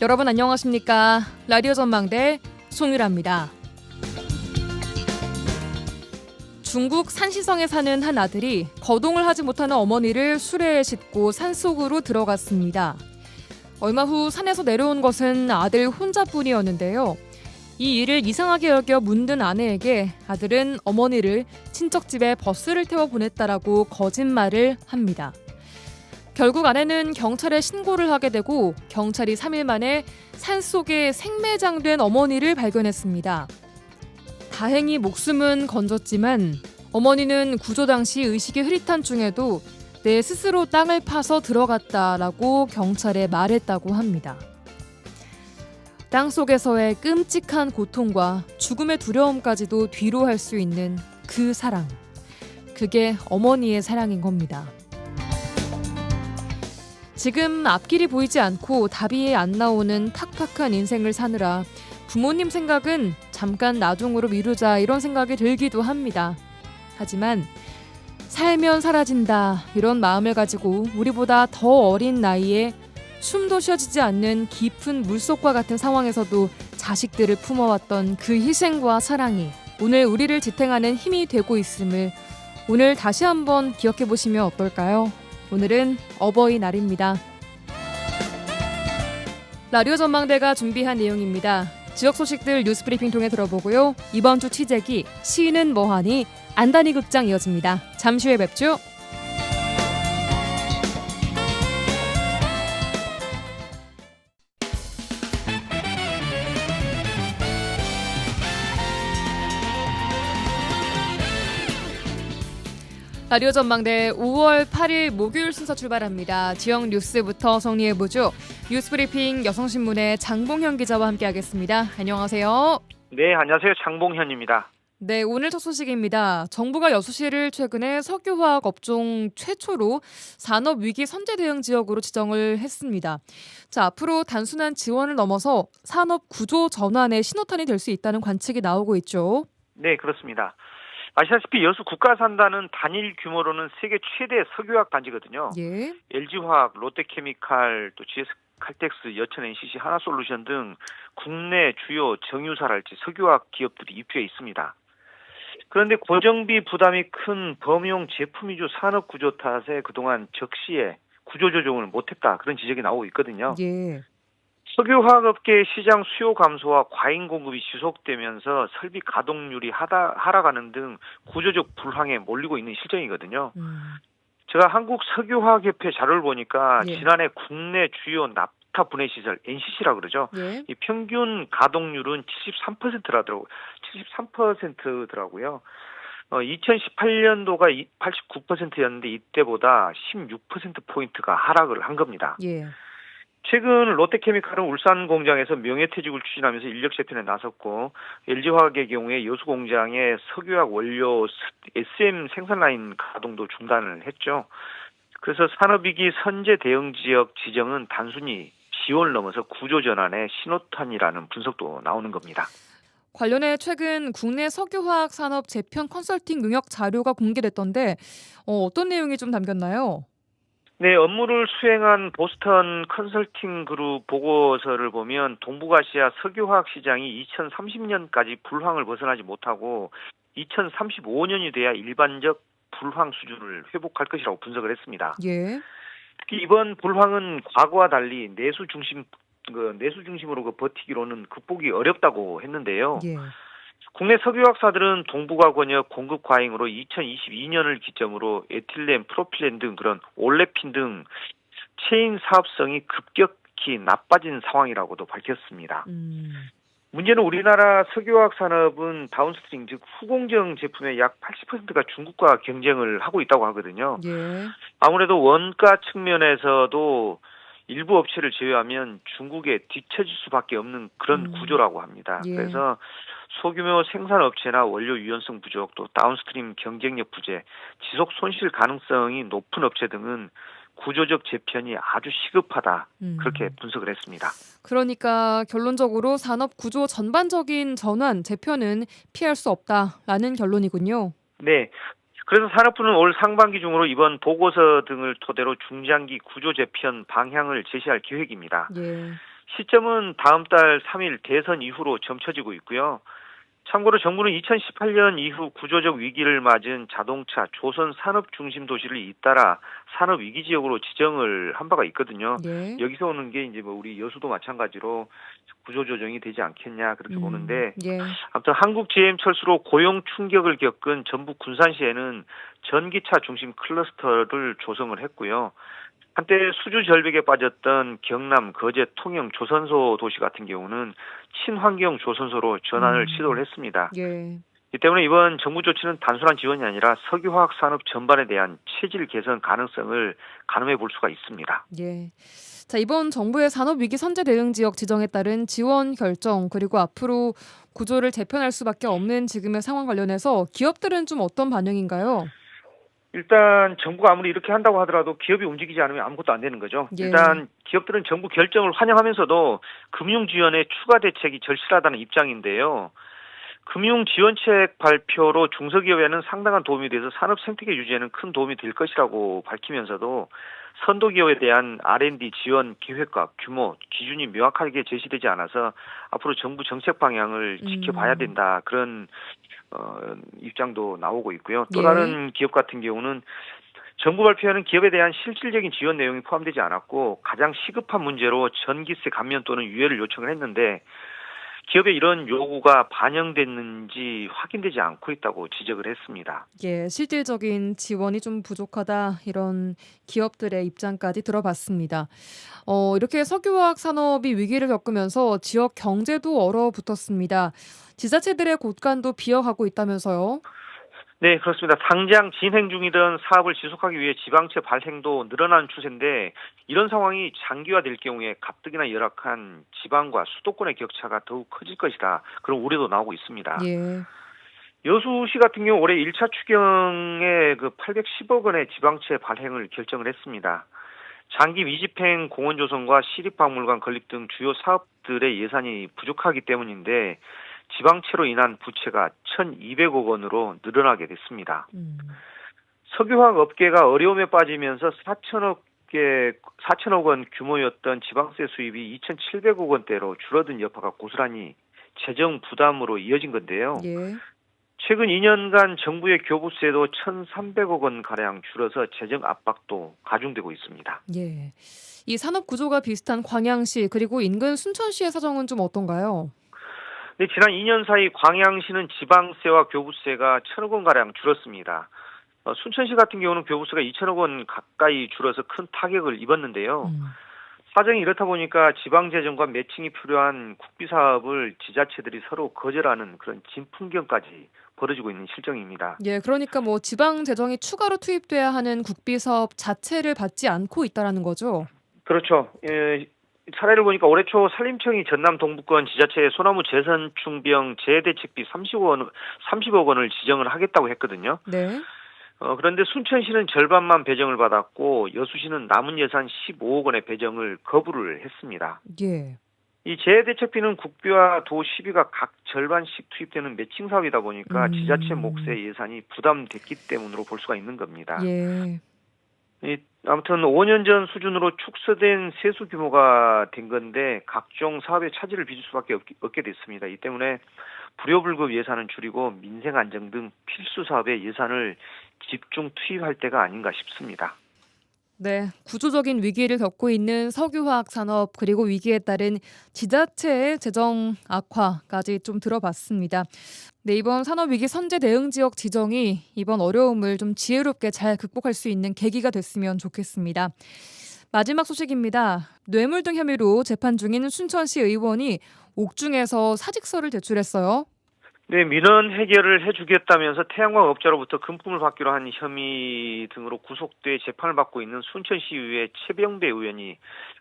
여러분 안녕하십니까? 라디오 전망대 송유라입니다. 중국 산시성에 사는 한 아들이 거동을 하지 못하는 어머니를 수레에 싣고 산속으로 들어갔습니다. 얼마 후 산에서 내려온 것은 아들 혼자뿐이었는데요. 이 일을 이상하게 여겨 문든 아내에게 아들은 어머니를 친척집에 버스를 태워 보냈다라고 거짓말을 합니다. 결국 아내는 경찰에 신고를 하게 되고 경찰이 3일 만에 산속에 생매장된 어머니를 발견했습니다. 다행히 목숨은 건졌지만 어머니는 구조 당시 의식이 흐릿한 중에도 내 스스로 땅을 파서 들어갔다라고 경찰에 말했다고 합니다. 땅속에서의 끔찍한 고통과 죽음의 두려움까지도 뒤로 할 수 있는 그 사랑. 그게 어머니의 사랑인 겁니다. 지금 앞길이 보이지 않고 답이 안 나오는 팍팍한 인생을 사느라 부모님 생각은 잠깐 나중으로 미루자 이런 생각이 들기도 합니다. 하지만 살면 사라진다 이런 마음을 가지고 우리보다 더 어린 나이에 숨도 쉬어지지 않는 깊은 물속과 같은 상황에서도 자식들을 품어왔던 그 희생과 사랑이 오늘 우리를 지탱하는 힘이 되고 있음을 오늘 다시 한번 기억해 보시면 어떨까요? 오늘은 어버이날입니다. 라디오 전망대가 준비한 내용입니다. 지역 소식들 뉴스브리핑 통해 들어보고요. 이번 주 취재기 시는 뭐하니 안다니 극장 이어집니다. 잠시 후에 뵙죠. 라디오 전망대 5월 8일 목요일 순서 출발합니다. 지역 뉴스부터 정리해보죠. 뉴스브리핑 여성신문의 장봉현 기자와 함께하겠습니다. 안녕하세요. 네, 안녕하세요. 장봉현입니다. 네, 오늘 첫 소식입니다. 정부가 여수시를 최근에 석유화학 업종 최초로 산업위기 선제 대응 지역으로 지정을 했습니다. 자, 앞으로 단순한 지원을 넘어서 산업 구조 전환의 신호탄이 될 수 있다는 관측이 나오고 있죠. 네, 그렇습니다. 아시다시피 여수 국가산단은 단일 규모로는 세계 최대 석유화학 단지거든요. 예. LG화학, 롯데케미칼, 또 GS칼텍스, 여천 NCC, 하나솔루션 등 국내 주요 정유사랄지 석유화학 기업들이 입주해 있습니다. 그런데 고정비 부담이 큰 범용 제품 위주 산업 구조 탓에 그동안 적시에 구조 조정을 못했다 그런 지적이 나오고 있거든요. 예. 석유화학업계의 시장 수요 감소와 과잉 공급이 지속되면서 설비 가동률이 하락하는 등 구조적 불황에 몰리고 있는 실정이거든요. 제가 한국석유화학협회 자료를 보니까 예. 지난해 국내 주요 납타 분해 시설 NCC라 그러죠. 예. 이 평균 가동률은 73%더라고요. 2018년도가 89%였는데 이때보다 16%포인트가 하락을 한 겁니다. 예. 최근 롯데케미칼은 울산 공장에서 명예퇴직을 추진하면서 인력 재편에 나섰고 LG화학의 경우에 여수 공장의 석유화학 원료 SM 생산 라인 가동도 중단을 했죠. 그래서 산업위기 선제 대응 지역 지정은 단순히 지원을 넘어서 구조 전환의 신호탄이라는 분석도 나오는 겁니다. 관련해 최근 국내 석유화학 산업 재편 컨설팅 능력 자료가 공개됐던데 어떤 내용이 좀 담겼나요? 네, 업무를 수행한 보스턴 컨설팅 그룹 보고서를 보면 동북아시아 석유화학 시장이 2030년까지 불황을 벗어나지 못하고 2035년이 돼야 일반적 불황 수준을 회복할 것이라고 분석을 했습니다. 예. 특히 이번 불황은 과거와 달리 내수 중심으로 버티기로는 극복이 어렵다고 했는데요. 예. 국내 석유학사들은 동북아 권역 공급 과잉으로 2022년을 기점으로 에틸렌, 프로필렌 등 그런 올레핀 등 체인 사업성이 급격히 나빠진 상황이라고도 밝혔습니다. 문제는 우리나라 석유화학 산업은 다운스트림 즉 후공정 제품의 약 80%가 중국과 경쟁을 하고 있다고 하거든요. 예. 아무래도 원가 측면에서도 일부 업체를 제외하면 중국에 뒤처질 수밖에 없는 그런 구조라고 합니다. 예. 그래서 소규모 생산업체나 원료 유연성 부족, 또 다운스트림 경쟁력 부재, 지속 손실 가능성이 높은 업체 등은 구조적 재편이 아주 시급하다. 그렇게 분석을 했습니다. 그러니까 결론적으로 산업 구조 전반적인 전환, 재편은 피할 수 없다라는 결론이군요. 네. 그래서 산업부는 올 상반기 중으로 이번 보고서 등을 토대로 중장기 구조 재편 방향을 제시할 계획입니다. 예. 시점은 다음 달 3일 대선 이후로 점쳐지고 있고요. 참고로 정부는 2018년 이후 구조적 위기를 맞은 자동차, 조선 산업 중심 도시를 잇따라 산업 위기 지역으로 지정을 한 바가 있거든요. 예. 여기서 오는 게 이제 뭐 우리 여수도 마찬가지로 구조 조정이 되지 않겠냐 그렇게 보는데, 예. 아무튼 한국 GM 철수로 고용 충격을 겪은 전북 군산시에는 전기차 중심 클러스터를 조성을 했고요. 한때 수주 절벽에 빠졌던 경남, 거제, 통영, 조선소 도시 같은 경우는 친환경 조선소로 전환을 시도를 했습니다. 예. 이 때문에 이번 정부 조치는 단순한 지원이 아니라 석유화학 산업 전반에 대한 체질 개선 가능성을 가늠해 볼 수가 있습니다. 예. 자, 이번 정부의 산업위기 선제 대응 지역 지정에 따른 지원 결정 그리고 앞으로 구조를 재편할 수밖에 없는 지금의 상황 관련해서 기업들은 좀 어떤 반응인가요? 일단 정부가 아무리 이렇게 한다고 하더라도 기업이 움직이지 않으면 아무것도 안 되는 거죠. 예. 일단 기업들은 정부 결정을 환영하면서도 금융지원의 추가 대책이 절실하다는 입장인데요. 금융지원책 발표로 중소기업에는 상당한 도움이 돼서 산업 생태계 유지에는 큰 도움이 될 것이라고 밝히면서도 선도기업에 대한 R&D 지원 계획과 규모, 기준이 명확하게 제시되지 않아서 앞으로 정부 정책 방향을 지켜봐야 된다. 그런 입장도 나오고 있고요. 또 예. 다른 기업 같은 경우는 정부 발표에는 기업에 대한 실질적인 지원 내용이 포함되지 않았고 가장 시급한 문제로 전기세 감면 또는 유예를 요청을 했는데 기업의 이런 요구가 반영됐는지 확인되지 않고 있다고 지적을 했습니다. 예, 실질적인 지원이 좀 부족하다 이런 기업들의 입장까지 들어봤습니다. 이렇게 석유화학 산업이 위기를 겪으면서 지역 경제도 얼어붙었습니다. 지자체들의 곳간도 비어가고 있다면서요? 네, 그렇습니다. 당장 진행 중이던 사업을 지속하기 위해 지방채 발행도 늘어나는 추세인데 이런 상황이 장기화될 경우에 가뜩이나 열악한 지방과 수도권의 격차가 더욱 커질 것이다. 그런 우려도 나오고 있습니다. 예. 여수시 같은 경우 올해 1차 추경에 810억 원의 지방채 발행을 결정을 했습니다. 장기 미집행 공원 조성과 시립박물관 건립 등 주요 사업들의 예산이 부족하기 때문인데 지방채로 인한 부채가 1,200억 원으로 늘어나게 됐습니다. 석유화학 업계가 어려움에 빠지면서 4천억 원 규모였던 지방세 수입이 2,700억 원대로 줄어든 여파가 고스란히 재정 부담으로 이어진 건데요. 예. 최근 2년간 정부의 교부세도 1,300억 원 가량 줄어서 재정 압박도 가중되고 있습니다. 예. 이 산업 구조가 비슷한 광양시 그리고 인근 순천시의 사정은 좀 어떤가요? 네, 지난 2년 사이 광양시는 지방세와 교부세가 1,000억 원 가량 줄었습니다. 순천시 같은 경우는 교부세가 2,000억 원 가까이 줄어서 큰 타격을 입었는데요. 사정이 이렇다 보니까 지방재정과 매칭이 필요한 국비사업을 지자체들이 서로 거절하는 그런 진풍경까지 벌어지고 있는 실정입니다. 예, 그러니까 뭐 지방 재정이 추가로 투입돼야 하는 국비 사업 자체를 받지 않고 있다라는 거죠. 그렇죠. 사례를 보니까 올해 초 산림청이 전남 동부권 지자체에 소나무 재선충병 재대책비 30억 원을 지정을 하겠다고 했거든요. 네. 그런데 순천시는 절반만 배정을 받았고 여수시는 남은 예산 15억 원의 배정을 거부를 했습니다. 예. 이 재대책비는 국비와 도 시비가 각 절반씩 투입되는 매칭 사업이다 보니까 지자체 몫의 예산이 부담됐기 때문으로 볼 수가 있는 겁니다. 예. 아무튼 5년 전 수준으로 축소된 세수 규모가 된 건데 각종 사업에 차질을 빚을 수밖에 없게 됐습니다. 이 때문에 불효불급 예산은 줄이고 민생 안정 등 필수 사업에 예산을 집중 투입할 때가 아닌가 싶습니다. 네, 구조적인 위기를 겪고 있는 석유화학 산업 그리고 위기에 따른 지자체의 재정 악화까지 좀 들어봤습니다. 네, 이번 산업위기 선제 대응 지역 지정이 이번 어려움을 좀 지혜롭게 잘 극복할 수 있는 계기가 됐으면 좋겠습니다. 마지막 소식입니다. 뇌물 등 혐의로 재판 중인 순천시 의원이 옥중에서 사직서를 제출했어요. 네, 민원 해결을 해주겠다면서 태양광 업자로부터 금품을 받기로 한 혐의 등으로 구속돼 재판을 받고 있는 순천시의회 최병배 의원이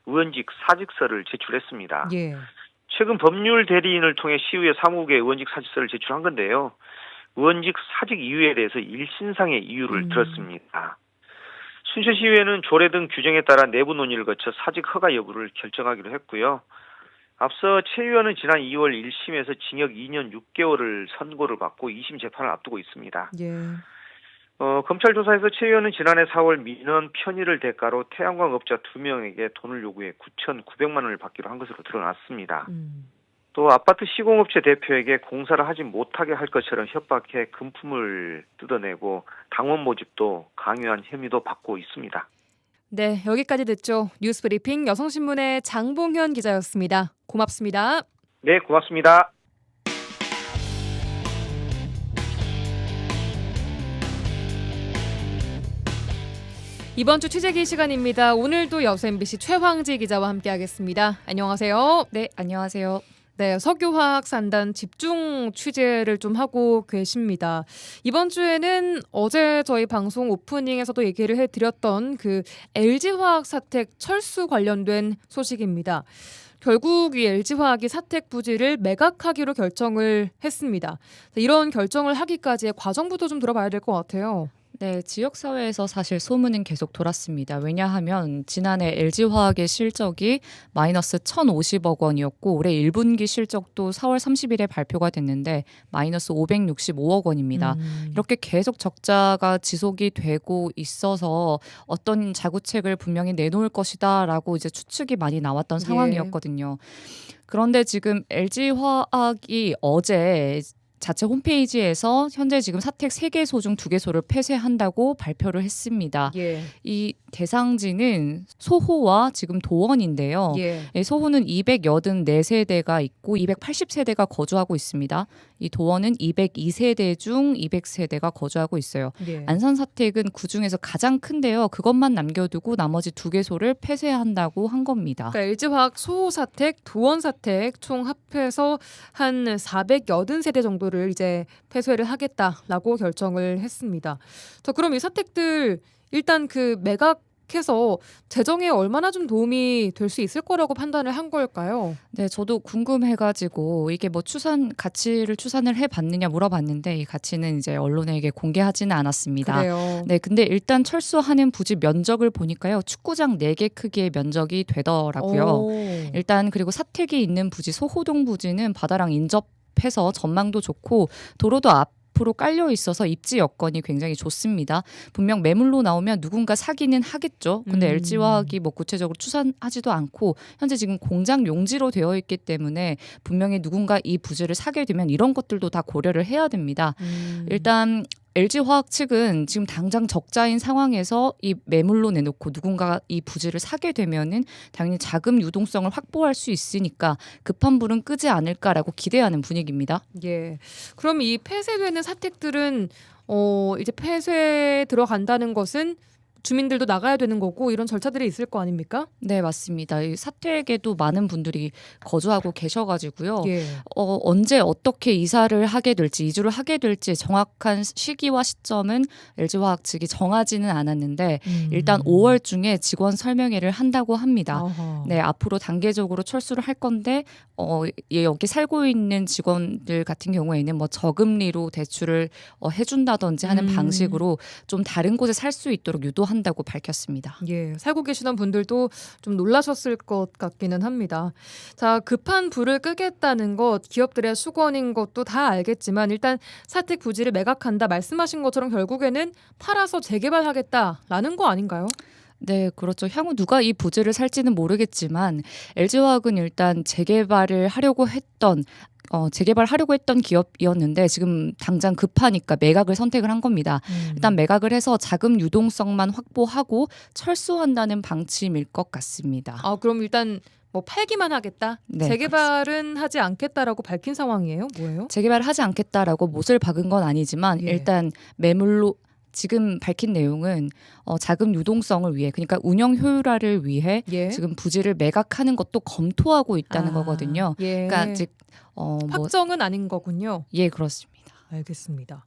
의원직 사직서를 제출했습니다. 예. 최근 법률 대리인을 통해 시의회 사무국에 의원직 사직서를 제출한 건데요. 의원직 사직 이유에 대해서 일신상의 이유를 들었습니다. 순천시의회는 조례 등 규정에 따라 내부 논의를 거쳐 사직 허가 여부를 결정하기로 했고요. 앞서 최 의원은 지난 2월 1심에서 징역 2년 6개월을 선고를 받고 2심 재판을 앞두고 있습니다. 예. 검찰 조사에서 최 의원은 지난해 4월 민원 편의를 대가로 태양광 업자 2명에게 돈을 요구해 9,900만 원을 받기로 한 것으로 드러났습니다. 또 아파트 시공업체 대표에게 공사를 하지 못하게 할 것처럼 협박해 금품을 뜯어내고 당원 모집도 강요한 혐의도 받고 있습니다. 네, 여기까지 듣죠. 뉴스브리핑 여성신문의 장봉현 기자였습니다. 고맙습니다. 네, 고맙습니다. 이번 주 취재기 시간입니다. 오늘도 여수 MBC 최황지 기자와 함께하겠습니다. 안녕하세요. 네, 안녕하세요. 네, 석유화학 산단 집중 취재를 좀 하고 계십니다. 이번 주에는 어제 저희 방송 오프닝에서도 얘기를 해드렸던 그 LG화학 사택 철수 관련된 소식입니다. 결국 이 LG화학이 사택 부지를 매각하기로 결정을 했습니다. 이런 결정을 하기까지의 과정부터 좀 들어봐야 될 것 같아요. 네, 지역사회에서 사실 소문은 계속 돌았습니다. 왜냐하면 지난해 LG화학의 실적이 마이너스 1,050억 원이었고 올해 1분기 실적도 4월 30일에 발표가 됐는데 마이너스 565억 원입니다. 이렇게 계속 적자가 지속이 되고 있어서 어떤 자구책을 분명히 내놓을 것이다라고 이제 추측이 많이 나왔던 상황이었거든요. 그런데 지금 LG화학이 어제 자체 홈페이지에서 현재 지금 사택 3개소 중 2개소를 폐쇄한다고 발표를 했습니다. 예. 이 대상지는 소호와 지금 도원인데요. 예. 소호는 284세대가 있고 280세대가 거주하고 있습니다. 이 도원은 202세대 중 200세대가 거주하고 있어요. 예. 안산 사택은 그중에서 가장 큰데요. 그것만 남겨두고 나머지 2개소를 폐쇄한다고 한 겁니다. 그러니까 LG화학 소호 사택, 도원 사택 총 합해서 한 480세대 정도를 이제 폐쇄를 하겠다라고 결정을 했습니다. 자, 그럼 이 사택들 일단 그 매각해서 재정에 얼마나 좀 도움이 될 수 있을 거라고 판단을 한 걸까요? 네, 저도 궁금해가지고 이게 뭐 가치를 추산을 해봤느냐 물어봤는데 이 가치는 이제 언론에게 공개하지는 않았습니다. 그래요. 네, 근데 일단 철수하는 부지 면적을 보니까요, 축구장 4개 크기의 면적이 되더라고요. 오. 일단 그리고 사택이 있는 부지 소호동 부지는 바다랑 인접해서 전망도 좋고 도로도 앞으로 깔려 있어서 입지 여건이 굉장히 좋습니다. 분명 매물로 나오면 누군가 사기는 하겠죠. 근데 LG화학이 뭐 구체적으로 추산하지도 않고 현재 지금 공장 용지로 되어 있기 때문에 분명히 누군가 이 부지를 사게 되면 이런 것들도 다 고려를 해야 됩니다. 일단 LG화학 측은 지금 당장 적자인 상황에서 이 매물로 내놓고 누군가 이 부지를 사게 되면은 당연히 자금 유동성을 확보할 수 있으니까 급한 불은 끄지 않을까라고 기대하는 분위기입니다. 예. 그럼 이 폐쇄되는 사택들은 이제 폐쇄 들어간다는 것은 주민들도 나가야 되는 거고 이런 절차들이 있을 거 아닙니까? 네, 맞습니다. 이 사택에도 많은 분들이 거주하고 계셔가지고요. 예. 언제 어떻게 이사를 하게 될지, 이주를 하게 될지 정확한 시기와 시점은 LG화학 측이 정하지는 않았는데 일단 5월 중에 직원 설명회를 한다고 합니다. 아하. 네, 앞으로 단계적으로 철수를 할 건데 여기 살고 있는 직원들 같은 경우에는 뭐 저금리로 대출을 해준다든지 하는 방식으로 좀 다른 곳에 살 수 있도록 유도한다고 밝혔습니다. 예, 살고 계시던 분들도 좀 놀라셨을 것 같기는 합니다. 자, 급한 불을 끄겠다는 것, 기업들의 수건인 것도 다 알겠지만 일단 사택 부지를 매각한다 말씀하신 것처럼 결국에는 팔아서 재개발하겠다라는 거 아닌가요? 네, 그렇죠. 향후 누가 이 부지를 살지는 모르겠지만 LG화학은 일단 재개발을 하려고 했던 기업이었는데 지금 당장 급하니까 매각을 선택을 한 겁니다. 일단 매각을 해서 자금 유동성만 확보하고 철수한다는 방침일 것 같습니다. 아, 그럼 일단 뭐 팔기만 하겠다? 네, 재개발은 하지 않겠다라고 밝힌 상황이에요? 뭐예요? 재개발을 하지 않겠다라고 못을 박은 건 아니지만 예. 일단 매물로 지금 밝힌 내용은 자금 유동성을 위해, 그러니까 운영 효율화를 위해 예. 지금 부지를 매각하는 것도 검토하고 있다는 거거든요. 예. 그러니까 즉 확정은 아닌 거군요. 예, 그렇습니다. 알겠습니다.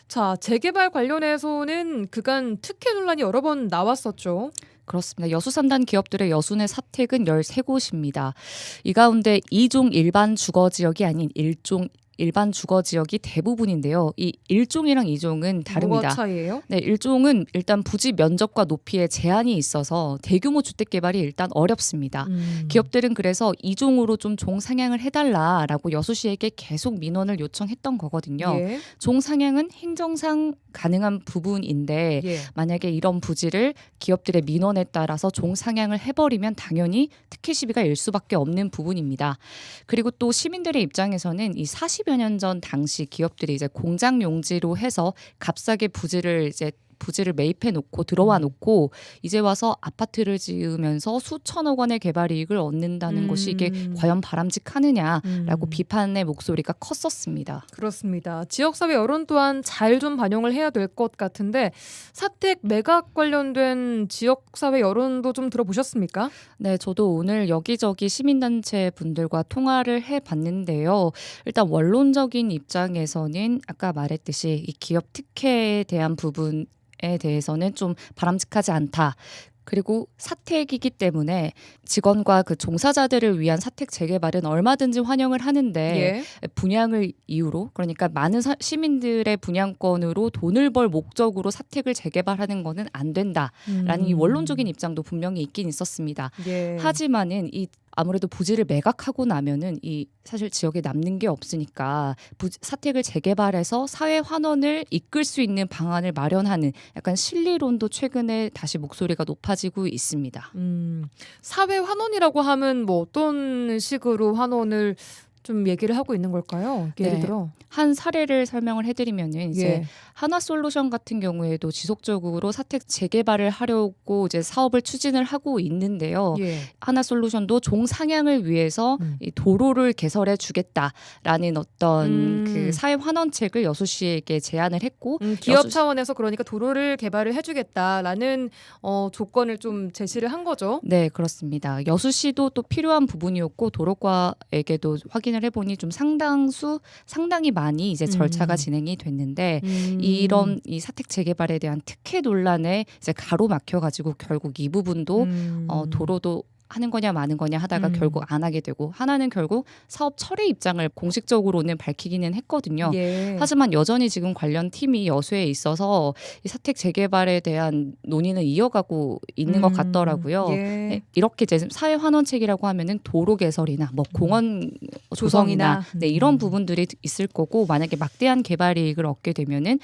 자, 재개발 관련해서는 그간 특혜 논란이 여러 번 나왔었죠. 그렇습니다. 여수 산단 기업들의 여순의 사택은 13곳입니다. 이 가운데 2종 일반 주거 지역이 아닌 1종 일반 주거 지역이 대부분인데요. 이 1종이랑 2종은 다릅니다. 뭐가 차이예요? 네, 1종은 일단 부지 면적과 높이에 제한이 있어서 대규모 주택 개발이 일단 어렵습니다. 기업들은 그래서 2종으로 좀 종상향을 해달라라고 여수시에게 계속 민원을 요청했던 거거든요. 예. 종상향은 행정상 가능한 부분인데 예. 만약에 이런 부지를 기업들의 민원에 따라서 종상향을 해버리면 당연히 특혜 시비가 일 수밖에 없는 부분입니다. 그리고 또 시민들의 입장에서는 이 40여 년 전 당시 기업들이 이제 공장 용지로 해서 값싸게 부지를 매입해 놓고 들어와 놓고 이제 와서 아파트를 지으면서 수천억 원의 개발 이익을 얻는다는 것이 이게 과연 바람직하느냐라고 비판의 목소리가 컸었습니다. 그렇습니다. 지역사회 여론 또한 잘 좀 반영을 해야 될 것 같은데 사택 매각 관련된 지역사회 여론도 좀 들어보셨습니까? 네, 저도 오늘 여기저기 시민단체 분들과 통화를 해봤는데요. 일단 원론적인 입장에서는 아까 말했듯이 이 기업 특혜에 대한 부분에 대해서는 좀 바람직하지 않다. 그리고 사택이기 때문에 직원과 그 종사자들을 위한 사택 재개발은 얼마든지 환영을 하는데 예. 분양을 이유로 그러니까 많은 시민들의 분양권으로 돈을 벌 목적으로 사택을 재개발하는 것은 안 된다라는 이 원론적인 입장도 분명히 있긴 있었습니다. 예. 하지만은 이 아무래도 부지를 매각하고 나면은 이 사실 지역에 남는 게 없으니까 사택을 재개발해서 사회 환원을 이끌 수 있는 방안을 마련하는 약간 실리론도 최근에 다시 목소리가 높아지고 있습니다. 사회 환원이라고 하면 뭐 어떤 식으로 환원을 좀 얘기를 하고 있는 걸까요? 예를 네. 들어 한 사례를 설명을 해드리면은 이제 예. 하나솔루션 같은 경우에도 지속적으로 사택 재개발을 하려고 이제 사업을 추진을 하고 있는데요. 예. 하나솔루션도 종상향을 위해서 이 도로를 개설해 주겠다라는 어떤 그 사회 환원책을 여수시에게 제안을 했고 기업 차원에서 그러니까 도로를 개발을 해주겠다라는 조건을 좀 제시를 한 거죠. 네, 그렇습니다. 여수시도 또 필요한 부분이었고 도로과에게도 확인을 해보니 좀 상당히 많이 이제 절차가 진행이 됐는데 이런 이 사택 재개발에 대한 특혜 논란에 이제 가로막혀가지고 결국 이 부분도 도로도 하는 거냐 마는 거냐 하다가 결국 안 하게 되고 하나는 결국 사업 철회 입장을 공식적으로는 밝히기는 했거든요. 예. 하지만 여전히 지금 관련 팀이 여수에 있어서 이 사택 재개발에 대한 논의는 이어가고 있는 것 같더라고요. 예. 이렇게 이제 사회 환원책이라고 하면은 도로 개설이나 뭐 공원 조성이나 네, 이런 부분들이 있을 거고 만약에 막대한 개발 이익을 얻게 되면은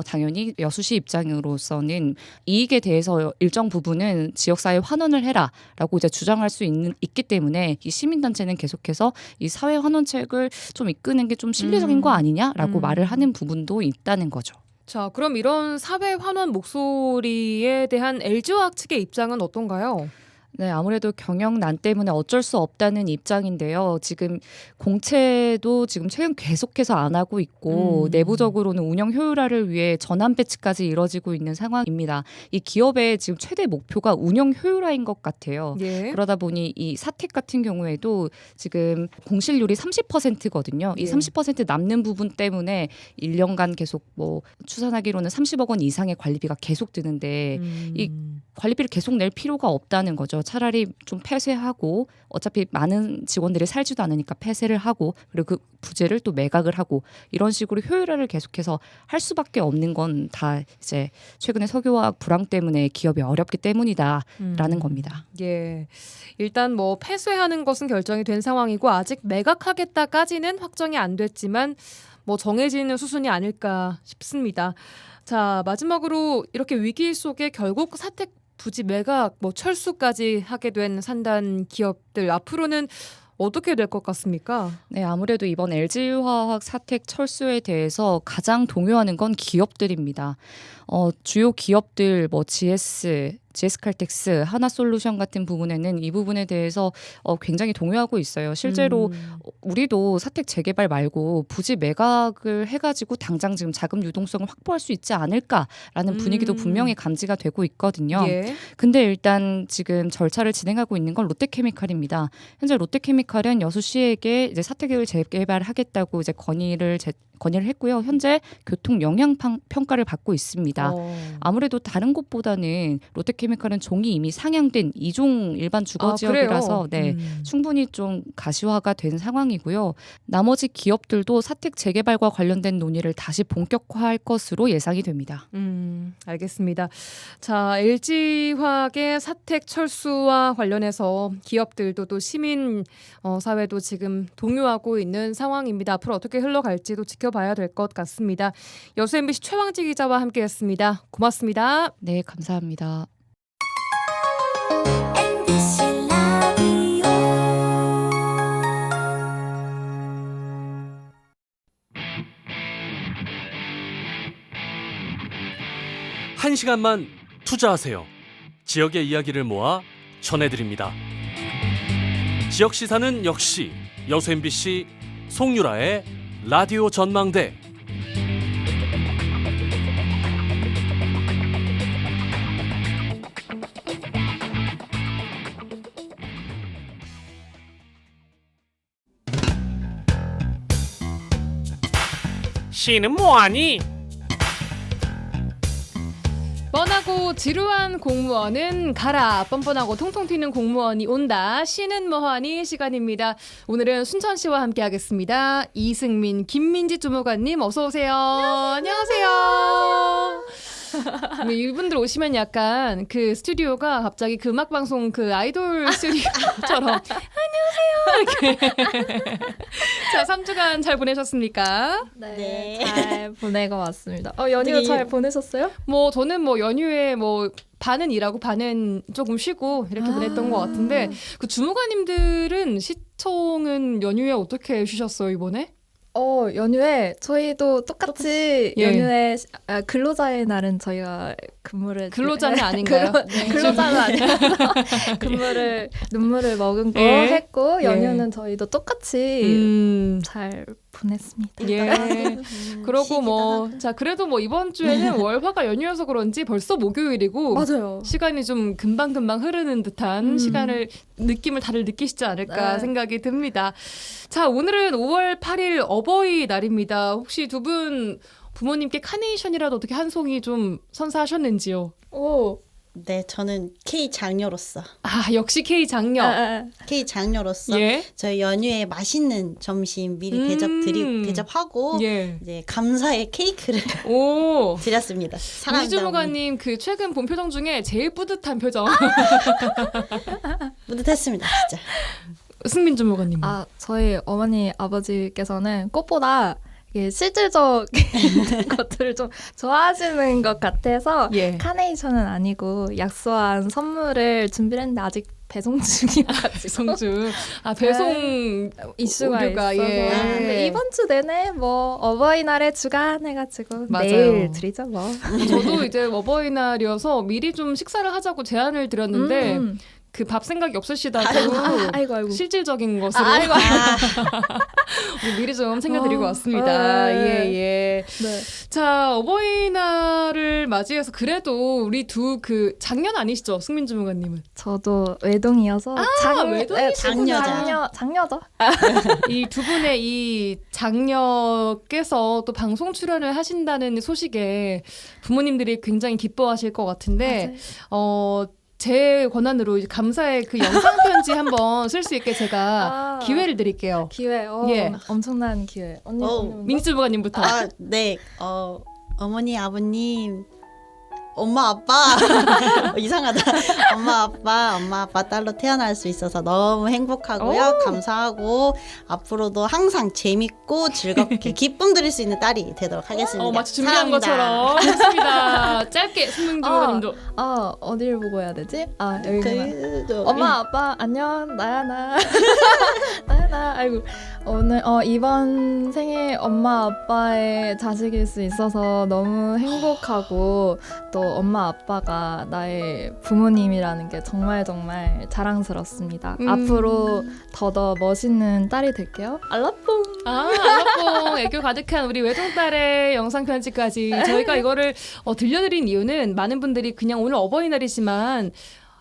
당연히 여수시 입장으로서는 이익에 대해서 일정 부분은 지역사회 환원을 해라라고 이제 주장할 수 있기 때문에 이 시민단체는 계속해서 이 사회 환원책을 좀 이끄는 게 좀 실리적인 거 아니냐라고 말을 하는 부분도 있다는 거죠. 자, 그럼 이런 사회 환원 목소리에 대한 LG화학 측의 입장은 어떤가요? 네, 아무래도 경영난 때문에 어쩔 수 없다는 입장인데요. 지금 공채도 지금 최근 계속해서 안 하고 있고 내부적으로는 운영 효율화를 위해 전환 배치까지 이뤄지고 있는 상황입니다. 이 기업의 지금 최대 목표가 운영 효율화인 것 같아요. 예. 그러다 보니 이 사택 같은 경우에도 지금 공실률이 30%거든요. 이 30% 남는 부분 때문에 1년간 계속 뭐 추산하기로는 30억 원 이상의 관리비가 계속 드는데 이 관리비를 계속 낼 필요가 없다는 거죠. 차라리 좀 폐쇄하고 어차피 많은 직원들이 살지도 않으니까 폐쇄를 하고 그리고 그 부재를 또 매각을 하고 이런 식으로 효율화를 계속해서 할 수밖에 없는 건 다 이제 최근에 석유화학 불황 때문에 기업이 어렵기 때문이다라는 겁니다. 예. 일단 뭐 폐쇄하는 것은 결정이 된 상황이고 아직 매각하겠다까지는 확정이 안 됐지만 뭐 정해지는 수순이 아닐까 싶습니다. 자, 마지막으로 이렇게 위기 속에 결국 사택 부지 매각, 뭐 철수까지 하게 된 산단 기업들 앞으로는 어떻게 될 것 같습니까? 네, 아무래도 이번 LG화학 사택 철수에 대해서 가장 동요하는 건 기업들입니다. 주요 기업들 뭐 GS칼텍스, 하나솔루션 같은 부분에는 이 부분에 대해서 굉장히 동요하고 있어요. 실제로 우리도 사택 재개발 말고 부지 매각을 해가지고 당장 지금 자금 유동성을 확보할 수 있지 않을까라는 분위기도 분명히 감지가 되고 있거든요. 예. 근데 일단 지금 절차를 진행하고 있는 건 롯데케미칼입니다. 현재 롯데케미칼은 여수시에게 이제 사택을 재개발하겠다고 이제 건의를 건의를 했고요. 현재 교통 영향 평가를 받고 있습니다. 아무래도 다른 곳보다는 롯데케미칼은 종이 이미 상향된 2종 일반 주거 지역이라서 충분히 좀 가시화가 된 상황이고요. 나머지 기업들도 사택 재개발과 관련된 논의를 다시 본격화할 것으로 예상이 됩니다. 알겠습니다. 자, LG화학의 사택 철수와 관련해서 기업들도 또 시민 사회도 지금 동요하고 있는 상황입니다. 앞으로 어떻게 흘러갈지도 지켜봐야 될 것 같습니다. 여수 MBC 최왕지 기자와 함께했습니다. 고맙습니다. 네, 감사합니다. MBC 라디오 1시간만 투자하세요. 지역의 이야기를 모아 전해드립니다. 지역 시사는 역시 여수 MBC 송유라의 라디오 전망대. 시는 뭐하니? 뻔하고 지루한 공무원은 가라. 뻔뻔하고 통통 튀는 공무원이 온다. 시는 뭐하니 시간입니다. 오늘은 순천시와 함께하겠습니다. 이승민, 김민지 주무관님 어서 오세요. 안녕하세요. 이분들 오시면 약간 그 스튜디오가 갑자기 그 음악방송 그 아이돌 스튜디오처럼 안녕하세요 이렇게. 자, 3주간 잘 보내셨습니까? 네, 잘 보내고 왔습니다. 연휴 되게 잘 보내셨어요? 뭐 저는 뭐 연휴에 뭐 반은 일하고 반은 조금 쉬고 이렇게 보냈던 것 같은데 그 주무관님들은 시청은 연휴에 어떻게 쉬셨어요 이번에? 연휴에 저희도 똑같이 예. 연휴에 근로자의 날은 저희가 근무를 근로자는 아닌가요? 근로자는 아니라서 근무를 눈물을 머금고 예. 했고 예. 연휴는 저희도 똑같이 잘 보냈습니다. 예. 그러고 뭐 자 그래도 뭐 이번 주에는 월화가 연휴여서 그런지 벌써 목요일이고 맞아요. 시간이 좀 금방 흐르는 듯한 느낌을 다들 느끼시지 않을까 네. 생각이 듭니다. 자, 오늘은 5월 8일 어버이날입니다. 혹시 두 분 부모님께 카네이션이라도 어떻게 한 송이 좀 선사하셨는지요? 오. 네, 저는 K 장녀로서 역시 K 장녀. K 장녀로서 예. 저희 연휴에 맛있는 점심 미리 대접하고 예. 이제 감사의 케이크를 오. 드렸습니다. 우지 사랑합니다. 주무관님 그 최근 본 표정 중에 제일 뿌듯한 표정. 뿌듯했습니다, 진짜. 승민 주무관님. 저희 어머니 아버지께서는 꽃보다 이게 실질적인 것들을 좀 좋아하시는 것 같아서 예. 카네이션은 아니고 약소한 선물을 준비를 했는데 아직 배송 중이어가지고 성주. 배송 이슈가 오류가, 있어서 예. 근데 이번 주 내내 뭐 어버이날에 주간해가지고 맞아요. 내일 드리죠 뭐. 저도 이제 어버이날이어서 미리 좀 식사를 하자고 제안을 드렸는데 그 밥 생각이 없으시다고 아이고. 실질적인 것으로 아이고. 미리 좀 챙겨드리고 왔습니다. 예. 네. 자, 어버이날을 맞이해서 그래도 우리 두 그 장년 아니시죠? 승민 주무관님은. 저도 외동이어서 장녀자. 장녀죠. 이 두 분의 이 장녀께서 또 방송 출연을 하신다는 소식에 부모님들이 굉장히 기뻐하실 것 같은데 제 권한으로 이제 감사의 그 영상 편지 한번 쓸 수 있게 제가 기회를 드릴게요. 기회. 예. 엄청난 기회. 언니 민지 주무관님부터. 네, 어머니, 아버님, 엄마, 아빠 이상하다. 엄마, 아빠 딸로 태어날 수 있어서 너무 행복하고요. 감사하고 앞으로도 항상 재밌고 즐겁게 기쁨 드릴 수 있는 딸이 되도록 하겠습니다. 마치 준비한 사랑합니다. 것처럼 했습니다. 짧게 승민 주무관님도. 어디를 보고 해야 되지? 여기구나. 엄마 아빠 안녕 나야 나 아이고 오늘 이번 생에 엄마 아빠의 자식일 수 있어서 너무 행복하고 또 엄마 아빠가 나의 부모님이라는 게 정말 자랑스럽습니다. 앞으로 더더 멋있는 딸이 될게요. 알라뽕. 알라뽕 애교 가득한 우리 외동딸의 영상 편지까지 저희가 이거를 들려드린 이유는 많은 분들이 그냥 오늘 어버이날이지만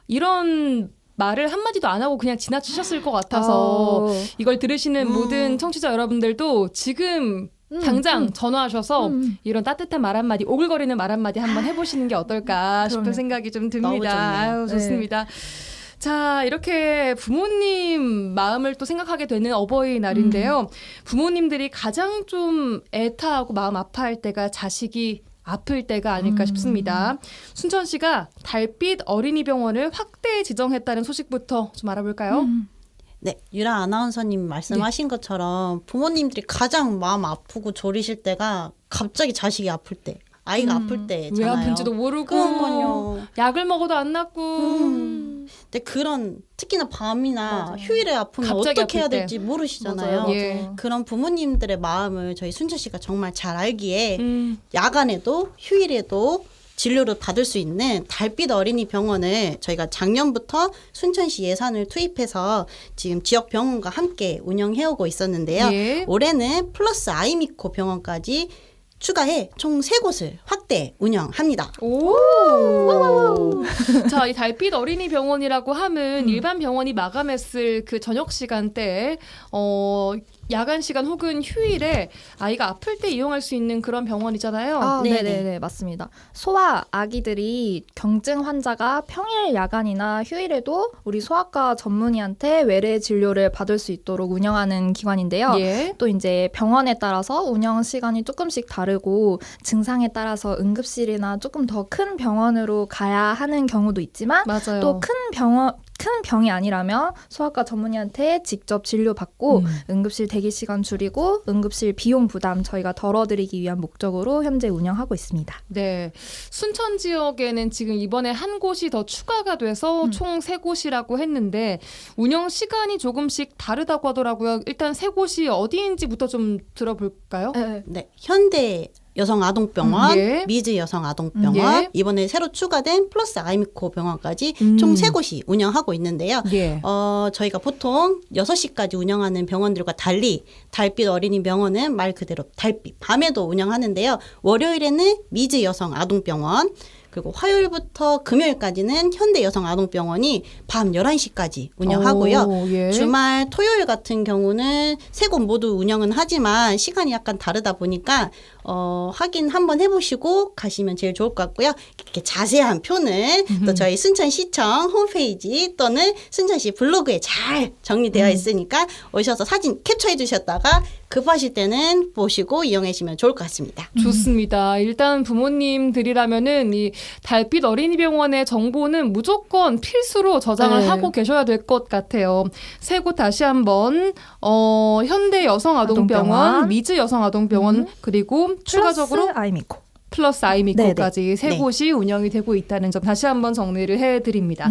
이런 말을 한마디도 안 하고 그냥 지나치셨을 것 같아서 이걸 들으시는 모든 청취자 여러분들도 지금 당장 전화하셔서 이런 따뜻한 말 한마디, 오글거리는 말 한마디 한번 해보시는 게 어떨까 싶은 그럼요. 생각이 좀 너무 듭니다. 좋네요. 아유, 좋습니다. 자, 이렇게 부모님 마음을 또 생각하게 되는 어버이날인데요. 부모님들이 가장 좀 애타하고 마음 아파할 때가 자식이 아플 때가 아닐까 싶습니다. 순천 씨가 달빛 어린이 병원을 확대 지정했다는 소식부터 좀 알아볼까요? 네, 유라 아나운서님 말씀하신 것처럼 부모님들이 가장 마음 아프고 졸이실 때가 갑자기 자식이 아플 때, 아이가 아플 때잖아요. 왜 아픈지도 모르고 그러니까요. 약을 먹어도 안 낫고 근데 그런 특히나 밤이나 맞아요. 휴일에 아프면 갑자기 어떻게 해야 아플 때. 될지 모르시잖아요. 맞아요. 예. 그런 부모님들의 마음을 저희 순철 씨가 정말 잘 알기에 야간에도 휴일에도 진료를 받을 수 있는 달빛 어린이 병원을 저희가 작년부터 순천시 예산을 투입해서 지금 지역 병원과 함께 운영해오고 있었는데요. 예. 올해는 플러스 아이미코 병원까지 추가해 총 3곳을 확대 운영합니다. 오. 자, 이 달빛 어린이 병원이라고 함은 일반 병원이 마감했을 그 저녁 시간대에 야간 시간 혹은 휴일에 아이가 아플 때 이용할 수 있는 그런 병원이잖아요. 아, 네네. 네네네, 맞습니다. 소아 아기들이 경증 환자가 평일 야간이나 휴일에도 우리 소아과 전문의한테 외래 진료를 받을 수 있도록 운영하는 기관인데요. 예. 또 이제 병원에 따라서 운영 시간이 조금씩 다르고 증상에 따라서 응급실이나 조금 더 큰 병원으로 가야 하는 경우도 있지만 맞아요. 또 큰 병이 아니라면 소아과 전문의한테 직접 진료받고 응급실 대기 시간 줄이고 응급실 비용 부담 저희가 덜어드리기 위한 목적으로 현재 운영하고 있습니다. 네. 순천 지역에는 지금 이번에 한 곳이 더 추가가 돼서 총 3곳이라고 했는데 운영 시간이 조금씩 다르다고 하더라고요. 일단 3곳이 어디인지부터 좀 들어볼까요? 네, 현대 여성아동병원, 예. 미즈 여성아동병원, 예. 이번에 새로 추가된 플러스 아이미코 병원까지 총 3곳이 운영하고 있는데요. 예. 저희가 보통 6시까지 운영하는 병원들과 달리 달빛 어린이 병원은 말 그대로 달빛, 밤에도 운영하는데요. 월요일에는 미즈 여성아동병원, 그리고 화요일부터 금요일까지는 현대 여성아동병원이 밤 11시까지 운영하고요. 오, 예. 주말 토요일 같은 경우는 3곳 모두 운영은 하지만 시간이 약간 다르다 보니까 확인 한번 해보시고 가시면 제일 좋을 것 같고요. 이렇게 자세한 표는 또 저희 순천시청 홈페이지 또는 순천시 블로그에 잘 정리되어 있으니까 오셔서 사진 캡처해 주셨다가 급하실 때는 보시고 이용하시면 좋을 것 같습니다. 좋습니다. 일단 부모님들이라면은 이 달빛 어린이병원의 정보는 무조건 필수로 저장을 네. 하고 계셔야 될 것 같아요. 3곳 다시 한번 현대 여성아동병원, 아동병원, 미즈 여성아동병원 그리고 추가적으로 플러스 아이미코. 플러스 아이미코까지 3곳이 운영이 되고 있다는 점 다시 한번 정리를 해드립니다.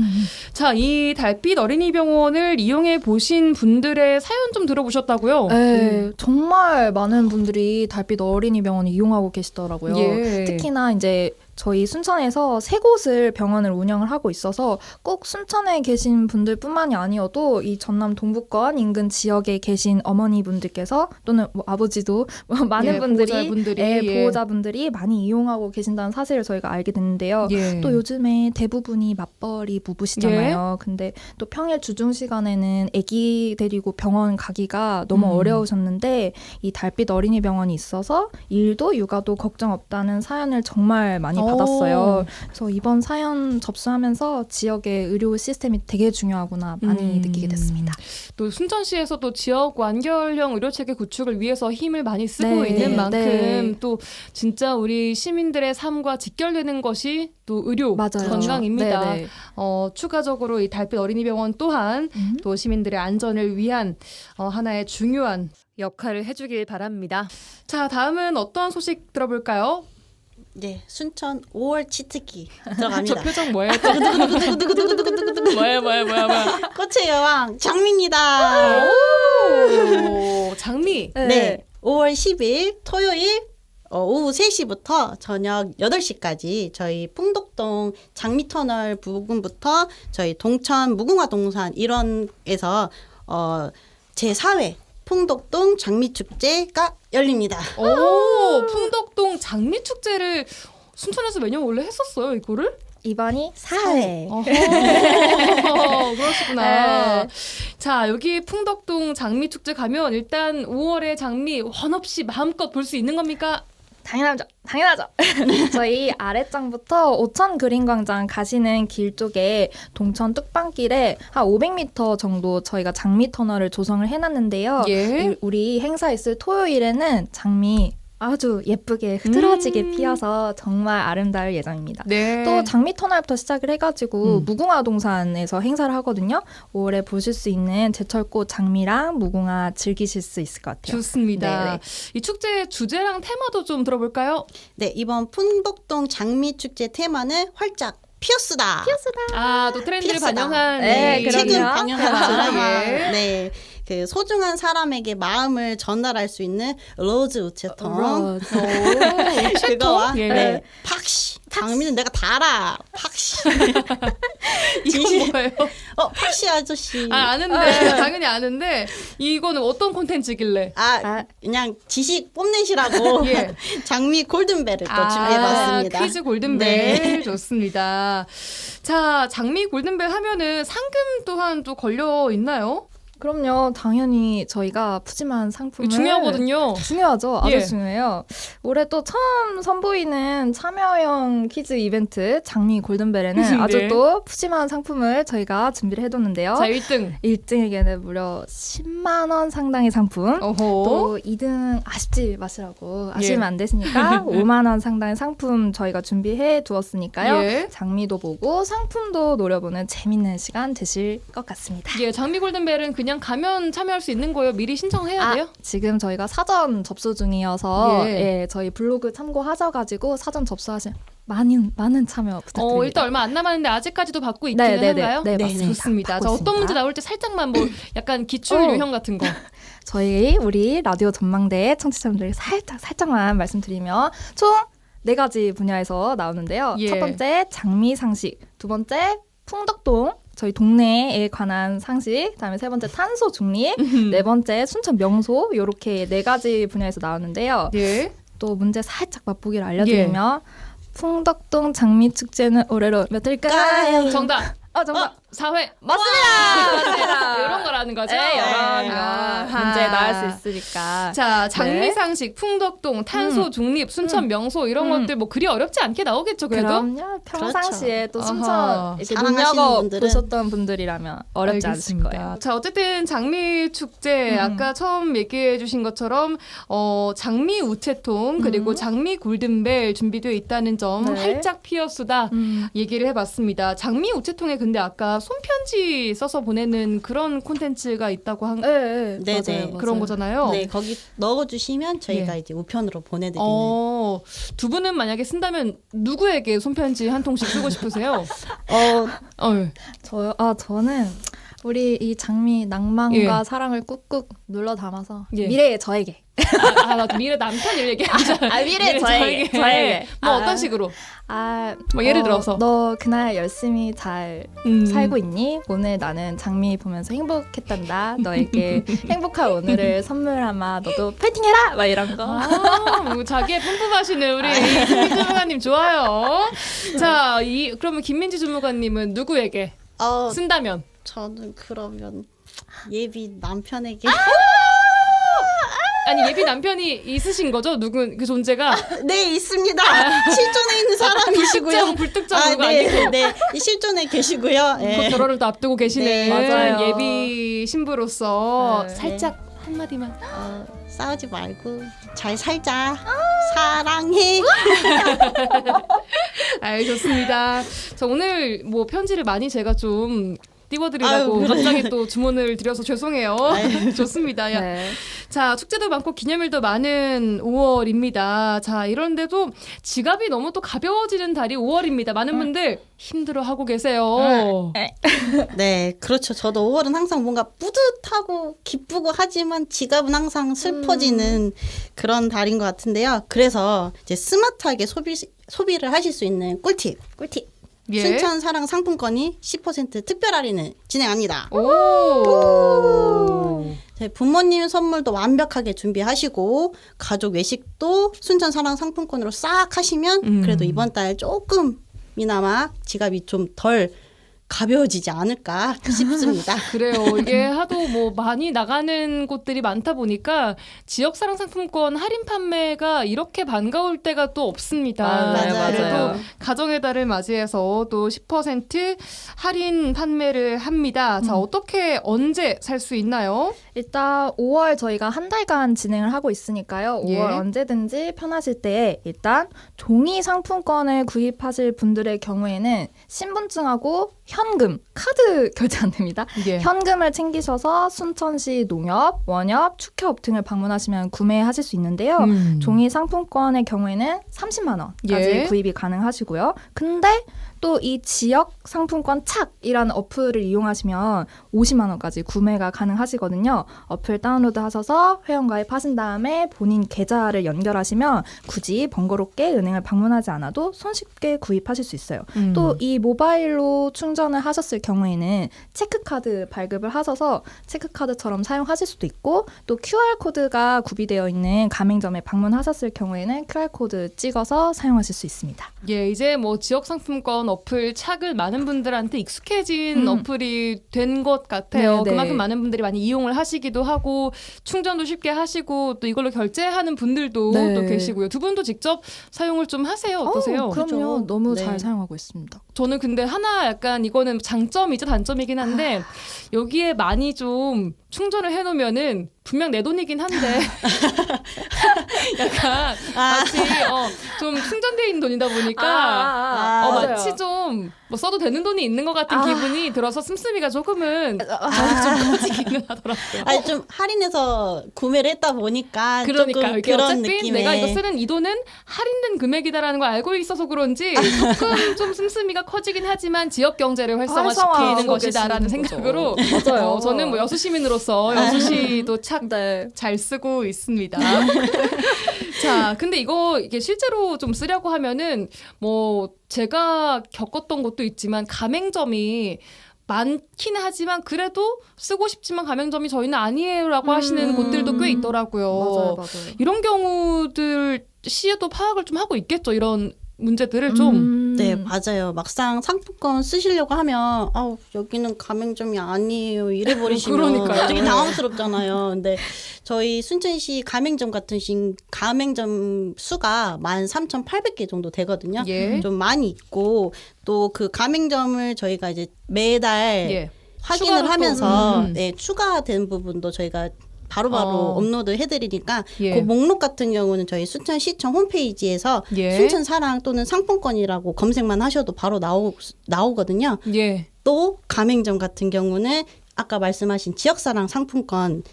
자, 이 달빛 어린이병원을 이용해 보신 분들의 사연 좀 들어보셨다고요? 네, 정말 많은 분들이 달빛 어린이병원을 이용하고 계시더라고요. 예. 특히나 이제 저희 순천에서 3곳을 병원을 운영을 하고 있어서 꼭 순천에 계신 분들뿐만이 아니어도 이 전남 동부권 인근 지역에 계신 어머니분들께서 또는 뭐 아버지도 많은 예, 분들이 보호자분들이, 예, 예. 보호자분들이 많이 이용하고 계신다는 사실을 저희가 알게 됐는데요. 예. 또 요즘에 대부분이 맞벌이 부부시잖아요. 근데 또 평일 주중 시간에는 아기 데리고 병원 가기가 너무 어려우셨는데 이 달빛 어린이 병원이 있어서 일도 육아도 걱정 없다는 사연을 정말 많이 받았어요. 그래서 이번 사연 접수하면서 지역의 의료 시스템이 되게 중요하구나 많이 느끼게 됐습니다. 또 순천시에서도 지역 완결형 의료체계 구축을 위해서 힘을 많이 쓰고 네, 있는 만큼 네. 또 진짜 우리 시민들의 삶과 직결되는 것이 또 의료 맞아요. 건강입니다. 네, 네. 추가적으로 이 달빛 어린이병원 또한 또 시민들의 안전을 위한 하나의 중요한 역할을 해주길 바랍니다. 자, 다음은 어떤 소식 들어볼까요? 네, 순천 5월 치트키 저 들어갑니다. 표정 뭐예요? 뭐야? 꽃의 여왕 장미입니다. 오, 장미. 네, 5월 10일 토요일 오후 3시부터 저녁 8시까지 저희 풍덕동 장미터널 부근부터 저희 동천 무궁화 동산 일원에서 제4회 풍덕동 장미축제가 열립니다. 오, 풍덕동 장미축제를 순천에서 매년 원래 했었어요, 이거를? 2번이 사회. 그러시구나. 자, 여기 풍덕동 장미축제 가면 일단 5월의 장미 한없이 마음껏 볼 수 있는 겁니까? 당연하죠. 저희 아래장부터 오천 그린광장 가시는 길 쪽에 동천 뚝방길에 한 500m 정도 저희가 장미 터널을 조성을 해놨는데요. 예. 우리 행사 있을 토요일에는 장미 아주 예쁘게 흐드러지게 피어서 정말 아름다울 예정입니다. 네. 또 장미 터널부터 시작을 해가지고 무궁화 동산에서 행사를 하거든요. 5월에 보실 수 있는 제철꽃 장미랑 무궁화 즐기실 수 있을 것 같아요. 좋습니다. 네네. 이 축제의 주제랑 테마도 좀 들어볼까요? 네, 이번 풍덕동 장미축제 테마는 활짝 피어스다. 아, 또 트렌드를 피어스다. 반영한 네, 이- 최근 그럼요. 방영한 드라마. 예. 네. 그 소중한 사람에게 마음을 전달할 수 있는 로즈 우체통. 그거와 예. 네. 팍시. 장미는 내가 다 알아. 팍시. 이건 뭐예요? 팍시 아저씨. 아는데 당연히 아는데 이거는 어떤 콘텐츠길래? 그냥 지식 뽐내시라고 예. 장미 골든벨을 또 준비해봤습니다. 퀴즈 골든벨 네. 좋습니다. 자, 장미 골든벨 하면은 상금 또한 또 걸려 있나요? 그럼요. 당연히 저희가 푸짐한 상품을 중요하거든요. 중요하죠. 아주 예. 중요해요. 올해 또 처음 선보이는 참여형 퀴즈 이벤트 장미 골든벨에는 아주 네. 또 푸짐한 상품을 저희가 준비를 해뒀는데요. 자, 1등. 1등에게는 무려 10만 원 상당의 상품. 어허. 또 2등 아쉽지 마시라고 아시면 예. 안 되시니까 5만 원 상당의 상품 저희가 준비해 두었으니까요. 예. 장미도 보고 상품도 노려보는 재밌는 시간 되실 것 같습니다. 예, 장미 골든벨은 그냥 가면 참여할 수 있는 거예요? 미리 신청해야 돼요? 지금 저희가 사전 접수 중이어서 예. 예, 저희 블로그 참고하셔가지고 사전 접수하신 많은 참여 부탁드립니다. 일단 얼마 안 남았는데 아직까지도 받고 있기는 한가요? 네, 맞습니다. 좋습니다. 자, 받고 어떤 있습니다. 문제 나올 때 살짝만 뭐 약간 기출 유형 같은 거. 우리 라디오 전망대 청취자분들에게 살짝만 말씀드리면 총 4가지 분야에서 나오는데요. 예. 첫 번째 장미 상식, 두 번째 풍덕동 저희 동네에 관한 상식, 그다음에 세 번째 탄소 중립, 네 번째 순천 명소 이렇게 4가지 분야에서 나오는데요. 예. 또 문제 살짝 맛보기를 알려드리면 풍덕동 장미 축제는 올해로 몇 일까요? 정답. 정답. 4회. 맞습니다. 이런 거라는 거죠? 네, 이런 아하. 문제 나올 수 있으니까. 자, 네. 장미상식, 풍덕동, 탄소 중립, 순천 명소 이런 것들 뭐 그리 어렵지 않게 나오겠죠, 그래도? 그럼요. 평상시에 또 아하. 순천 이렇게 눈 사랑하시는 여고 분들은. 보셨던 분들이라면 어렵지 않으실 알겠습니다. 거예요. 자, 어쨌든 장미 축제 아까 처음 얘기해 주신 것처럼 장미 우체통 그리고 장미 골든벨 준비되어 있다는 점 네. 활짝 피어수다 얘기를 해봤습니다. 장미 우체통에 근데 아까 손편지 써서 보내는 그런 콘텐츠가 있다고 한 네, 네, 맞아요. 네. 그런 거잖아요. 네, 거기 넣어주시면 저희가 이제 우편으로 보내드리는. 두 분은 만약에 쓴다면 누구에게 손편지 한 통씩 쓰고 싶으세요? 저는 우리 이 장미 낭만과 사랑을 꾹꾹 눌러 담아서 예. 미래의 저에게. 나 미래 남편을 얘기하자. 미래 저에게. 뭐 어떤 식으로? 뭐 예를 들어서. 너 그날 열심히 잘 살고 있니? 오늘 나는 장미 보면서 행복했단다. 너에게 행복한 오늘을 선물하마. 너도 파이팅해라. 막 이런 거. 뭐 자기의 뿜뿜하시는 우리 김민지 주무관님 좋아요. 자, 그러면 김민지 주무관님은 누구에게 쓴다면? 저는 그러면 예비 남편에게. 아니 예비 남편이 있으신 거죠? 누군 그 존재가? 네, 있습니다. 실존에 있는 사람이시고요. 불특정으로가 네, 아니고. 네, 실존에 계시고요. 네. 곧 결혼을 또 앞두고 계시는 네, 맞아요. 예비 신부로서 네. 살짝 한마디만. 싸우지 말고 잘 살자. 사랑해. 좋습니다. 자, 오늘 뭐 편지를 많이 제가 좀 띄워드리려고 아유, 갑자기 또 주문을 드려서 죄송해요. 좋습니다. 야. 네. 자, 축제도 많고 기념일도 많은 5월입니다. 자, 이런데도 지갑이 너무 또 가벼워지는 달이 5월입니다. 많은 분들 힘들어하고 계세요. 네, 그렇죠. 저도 5월은 항상 뭔가 뿌듯하고 기쁘고 하지만 지갑은 항상 슬퍼지는 그런 달인 것 같은데요. 그래서 이제 스마트하게 소비를 하실 수 있는 꿀팁. 예. 순천 사랑 상품권이 10% 특별 할인을 진행합니다. 네, 부모님 선물도 완벽하게 준비하시고 가족 외식도 순천 사랑 상품권으로 싹 하시면 그래도 이번 달 조금 조금이나마 지갑이 좀 덜 가벼워지지 않을까 싶습니다. 그래요. 이게 하도 뭐 많이 나가는 곳들이 많다 보니까 지역사랑 상품권 할인 판매가 이렇게 반가울 때가 또 없습니다. 맞아요. 그래도 가정의 달을 맞이해서 또 10% 할인 판매를 합니다. 자, 어떻게 언제 살 수 있나요? 일단 5월 저희가 한 달간 진행을 하고 있으니까요. 5월 예. 언제든지 편하실 때 일단 종이 상품권을 구입하실 분들의 경우에는 신분증하고 현금, 카드 결제 안 됩니다. 예. 현금을 챙기셔서 순천시 농협, 원협, 축협 등을 방문하시면 구매하실 수 있는데요. 종이 상품권의 경우에는 30만 원까지 예. 구입이 가능하시고요. 근데 또 이 지역 상품권 착이라는 어플을 이용하시면 50만 원까지 구매가 가능하시거든요. 어플 다운로드 하셔서 회원가입하신 다음에 본인 계좌를 연결하시면 굳이 번거롭게 은행을 방문하지 않아도 손쉽게 구입하실 수 있어요. 또 이 모바일로 충전을 하셨을 경우에는 체크카드 발급을 하셔서 체크카드처럼 사용하실 수도 있고 또 QR코드가 구비되어 있는 가맹점에 방문하셨을 경우에는 QR코드 찍어서 사용하실 수 있습니다. 예, 이제 뭐 지역 상품권 어플 착을 많은 분들한테 익숙해진 어플이 된 것 같아요. 네, 네. 그만큼 많은 분들이 많이 이용을 하시기도 하고 충전도 쉽게 하시고 또 이걸로 결제하는 분들도 네. 또 계시고요. 두 분도 직접 사용을 좀 하세요. 어떠세요? 그럼요. 그렇죠. 너무 네. 잘 사용하고 있습니다. 저는 근데 하나 약간 이거는 장점이죠 단점이긴 한데 여기에 많이 좀 충전을 해놓으면은 분명 내 돈이긴 한데 약간 마치 좀 충전돼 있는 돈이다 보니까 마치 좀 뭐 써도 되는 돈이 있는 것 같은 기분이 들어서 씀씀이가 조금은 좀 커지기는 하더라고요. 아니 좀 할인해서 구매를 했다 보니까 그러니까 조금 이게 그런 어차피 느낌의 내가 이거 쓰는 이 돈은 할인된 금액이다라는 걸 알고 있어서 그런지 조금 좀 씀씀이가 커지긴 하지만 지역 경제를 활성화시키는 활성화하고 것이다라는 계시는 생각으로 맞아요. 저는 뭐 여수 시민으로서 여수시도 착 잘 쓰고 있습니다. 자, 근데 이게 실제로 좀 쓰려고 하면은 뭐 제가 겪었던 것도 있지만 가맹점이 많긴 하지만 그래도 쓰고 싶지만 가맹점이 저희는 아니에요라고 하시는 곳들도 꽤 있더라고요. 맞아요. 이런 경우들 시에도 파악을 좀 하고 있겠죠. 이런 문제들을 좀. 네, 맞아요. 막상 상품권 쓰시려고 하면 여기는 가맹점이 아니에요. 이래 버리시면 그러니까요. 되게 당황스럽잖아요. 근데 저희 순천시 가맹점 같은 가맹점 수가 13,800개 정도 되거든요. 예. 좀 많이 있고 또 그 가맹점을 저희가 이제 매달 예. 확인을 추가로 하면서 또, 네, 추가된 부분도 저희가 바로바로 업로드 해드리니까 예. 그 목록 같은 경우는 저희 순천시청 홈페이지에서 예. 순천사랑 또는 상품권이라고 검색만 하셔도 바로 나오거든요. 예. 또 가맹점 같은 경우는 아까 말씀하신 지역사랑 상품권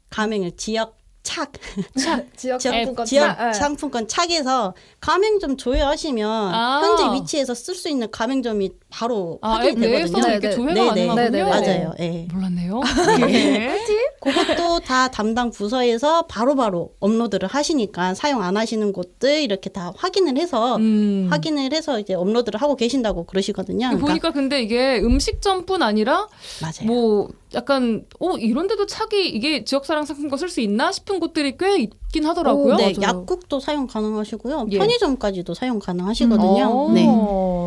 가맹을 지역 착 지역 지역, 상품권 지역 착, 예. 상품권 착에서 가맹점 조회하시면 현재 위치에서 쓸 수 있는 가맹점이 바로 확인이 내에서 되거든요. 이렇게 네, 조회가 네, 가능하군요. 네, 맞아요. 예. 몰랐네요. 예. 그것도 다 담당 부서에서 바로바로 업로드를 하시니까 사용 안 하시는 곳들 이렇게 다 확인을 해서 이제 업로드를 하고 계신다고 그러시거든요. 그러니까 보니까 근데 이게 음식점뿐 아니라 맞아요. 뭐 약간 이런 데도 착이 이게 지역사랑 상품권 쓸 수 있나 싶은 곳들이 꽤 있긴 하더라고요. 네, 맞아요. 약국도 사용 가능하시고요. 예. 편의점까지도 사용 가능하시거든요. 네.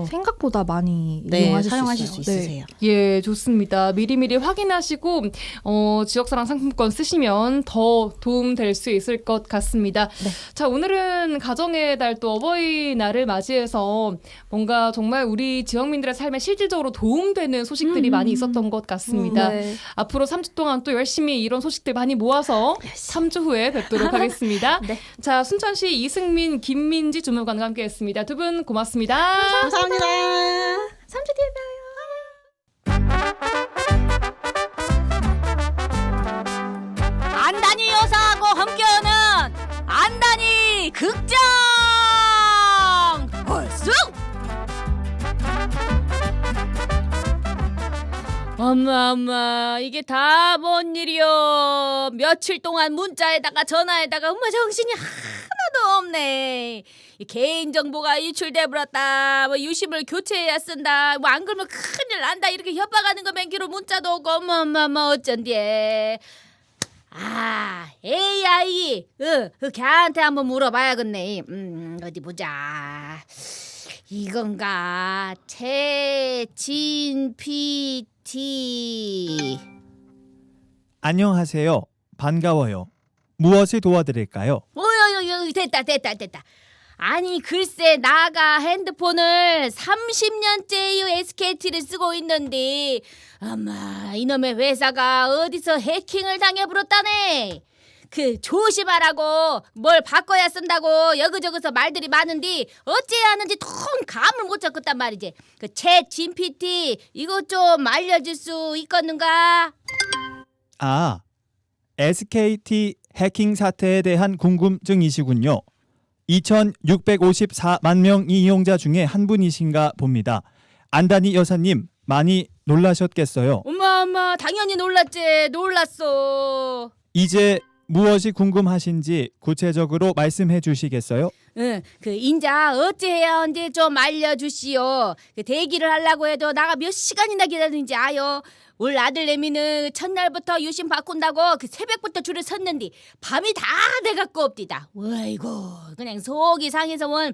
생각보다 많이 네, 이용하실 사용하실 수 수 있어요. 있으세요. 예, 좋습니다. 미리미리 확인하시고 지역사랑 상품권 쓰시면 더 도움 될 수 있을 것 같습니다. 네. 자, 오늘은 가정의 달 또 어버이날을 맞이해서 뭔가 정말 우리 지역민들의 삶에 실질적으로 도움되는 소식들이 많이 있었던 것 같습니다. 네. 앞으로 3주 동안 또 열심히 이런 소식들 많이 모아서 3주 후에 뵙도록 하겠습니다. 네. 자, 순천시 이승민, 김민지 주무관과 함께했습니다. 두 분 고맙습니다. 감사합니다. 3주 뒤에 안단이 여사하고 함께하는 안단이 극장 얼쑤 엄마 이게 다 뭔 일이여. 며칠 동안 문자에다가 전화에다가 엄마 정신이 하나도 없네. 이 개인정보가 유출돼 버렸다. 뭐 유심을 교체해야 쓴다. 뭐 안 그러면 큰일 난다. 이렇게 협박하는 거 맹기로 문자도 오고 엄마 어쩐디에. AI. 그 걔한테 한번 물어봐야겠네. 어디 보자. 이건가? 챗GPT. 안녕하세요. 반가워요. 무엇을 도와드릴까요? 됐다. 아니 글쎄 나가 핸드폰을 30년째 SKT를 쓰고 있는데 아마 이놈의 회사가 어디서 해킹을 당해버렸다네. 그 조심하라고 뭘 바꿔야 쓴다고 여기저기서 말들이 많은데 어째야 하는지 통 감을 못 잡겠단 말이지. 그 챗 GPT 이거 좀 알려줄 수 있겠는가? 아, SKT 해킹 사태에 대한 궁금증이시군요. 2,654만 명 이용자 중에 한 분이신가 봅니다. 안다니 여사님 많이 놀라셨겠어요. 엄마 당연히 놀랐어. 이제 무엇이 궁금하신지 구체적으로 말씀해 주시겠어요? 응, 그 인자 어찌해야 하는지 좀 알려주시오. 그 대기를 하려고 해도 나가 몇 시간이나 기다리는지 아요. 올 아들내미는 첫날부터 유심 바꾼다고 그 새벽부터 줄을 섰는데 밤이 다 돼갖고 없디다. 아이고 그냥 속이 상해서 원